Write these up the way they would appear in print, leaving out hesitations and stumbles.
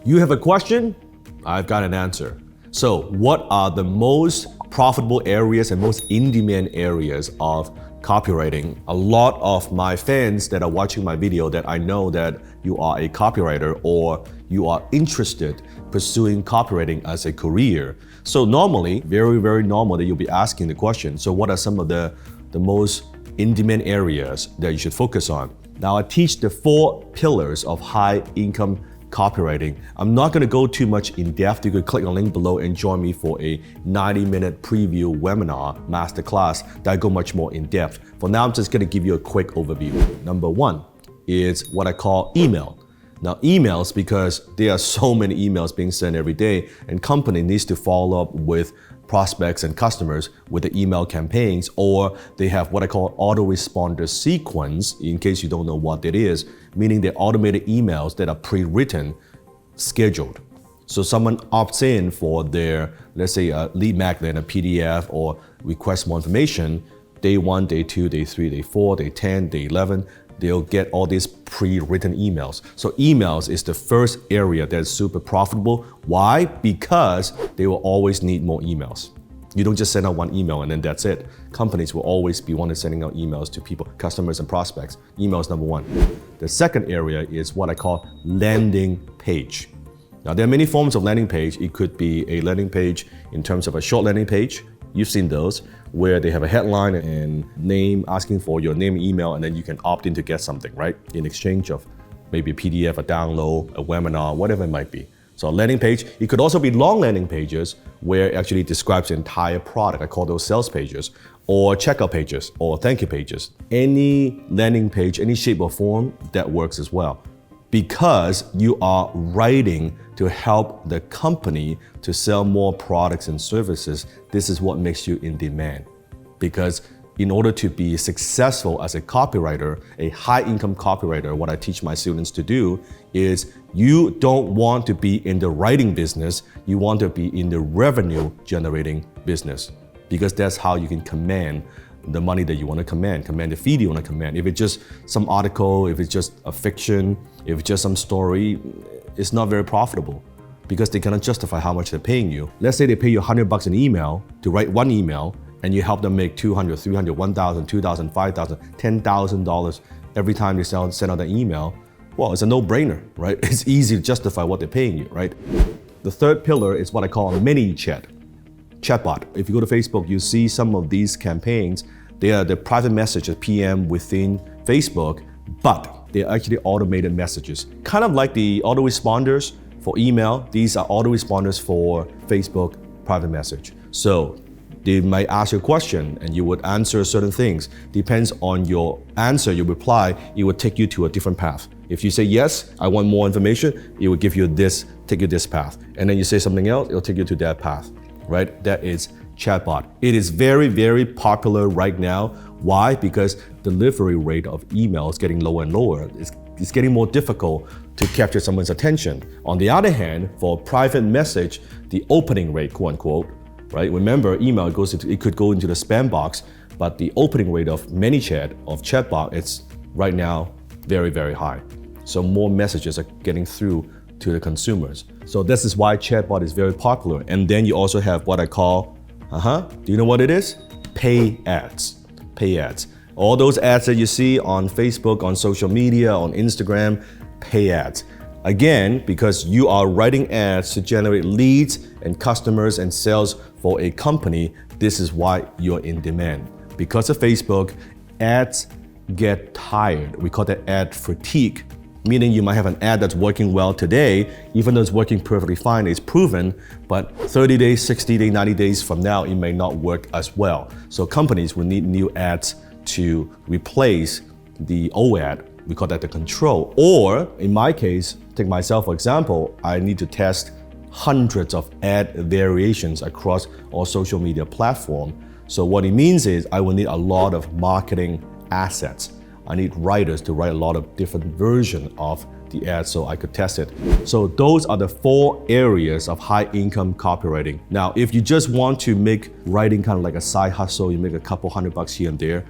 You have a question? I've got an answer. So what are the most profitable areas and most in-demand areas of copywriting? A lot of my fans that are watching my video that I know that you are a copywriter or you are interested pursuing copywriting as a career. So normally, very normally, you'll be asking the question, so what are some of the most in-demand areas that you should focus on? Now I teach the 4 pillars of high income copywriting. I'm not going to go too much in depth. You could click on the link below and join me for a 90-minute preview webinar masterclass that I go much more in depth. For now, I'm just going to give you a quick overview. Number 1 is what I call email. Now emails, because there are so many emails being sent every day, and company needs to follow up with prospects and customers with the email campaigns, or they have what I call autoresponder sequence, in case you don't know what that is, meaning they're automated emails that are pre-written, scheduled. So someone opts in for their, let's say a lead magnet, a PDF, or request more information, day 1, day 2, day 3, day 4, day 10, day 11, they'll get all these pre-written emails. So emails is the first area that's super profitable. Why? Because they will always need more emails. You don't just send out one email and then that's it. Companies will always be wanting sending out emails to people, customers and prospects. Email is number 1. The second area is what I call landing page. Now there are many forms of landing page. It could be a landing page in terms of a short landing page. You've seen those where they have a headline and name, asking for your name and email, and then you can opt in to get something, right? In exchange of maybe a PDF, a download, a webinar, whatever it might be. So a landing page. It could also be long landing pages where it actually describes the entire product. I call those sales pages, or checkout pages, or thank you pages. Any landing page, any shape or form, that works as well. Because you are writing to help the company to sell more products and services, this is what makes you in demand. Because in order to be successful as a copywriter, a high-income copywriter, what I teach my students to do is you don't want to be in the writing business, you want to be in the revenue-generating business. Because that's how you can command the money that you want to command the fee you want to command. If it's just some article, if it's just a fiction, if it's just some story, it's not very profitable because they cannot justify how much they're paying you. Let's say they pay you $100 an email to write one email and you help them make $200, $300, $1,000, $2,000, $5,000, $10,000 every time they send out an email. Well, it's a no-brainer, right? It's easy to justify what they're paying you, right? The third pillar is what I call a mini chatbot. If you go to Facebook, you see some of these campaigns. They are the private messages, PM within Facebook, but they're actually automated messages. Kind of like the autoresponders for email, these are autoresponders for Facebook private message. So they might ask you a question and you would answer certain things. Depends on your answer, your reply, it would take you to a different path. If you say, yes, I want more information, it will give you this, take you this path. And then you say something else, it'll take you to that path. Right? That is chatbot. It is very popular right now. Why? Because delivery rate of email is getting lower and lower. It's getting more difficult to capture someone's attention. On the other hand, for private message, the opening rate, quote unquote, right? Remember, email it could go into the spam box, but the opening rate of ManyChat, of chatbot, it's right now very high. So more messages are getting through to the consumers. So this is why chatbot is very popular. And then you also have what I call, do you know what it is? Pay ads. Pay ads. All those ads that you see on Facebook, on social media, on Instagram, pay ads. Again, because you are writing ads to generate leads and customers and sales for a company, this is why you're in demand. Because of Facebook, ads get tired. We call that ad fatigue. Meaning you might have an ad that's working well today, even though it's working perfectly fine, it's proven, but 30 days, 60 days, 90 days from now, it may not work as well. So companies will need new ads to replace the old ad. We call that the control. Or in my case, take myself for example, I need to test hundreds of ad variations across all social media platforms. So what it means is I will need a lot of marketing assets. I need writers to write a lot of different versions of the ad so I could test it. So those are the 4 areas of high income copywriting. Now, if you just want to make writing kind of like a side hustle, you make a couple $100 here and there,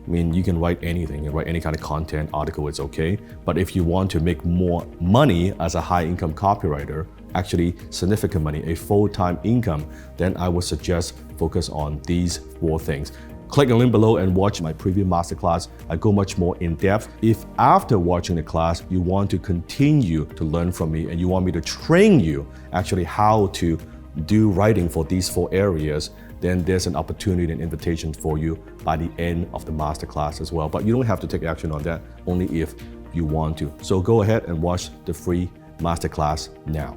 I mean, you can write anything, you can write any kind of content, article, it's okay. But if you want to make more money as a high income copywriter, actually significant money, a full-time income, then I would suggest focus on these 4 things. Click the link below and watch my previous masterclass. I go much more in depth. If after watching the class, you want to continue to learn from me and you want me to train you actually how to do writing for these 4 areas, then there's an opportunity and invitation for you by the end of the masterclass as well. But you don't have to take action on that, only if you want to. So go ahead and watch the free masterclass now.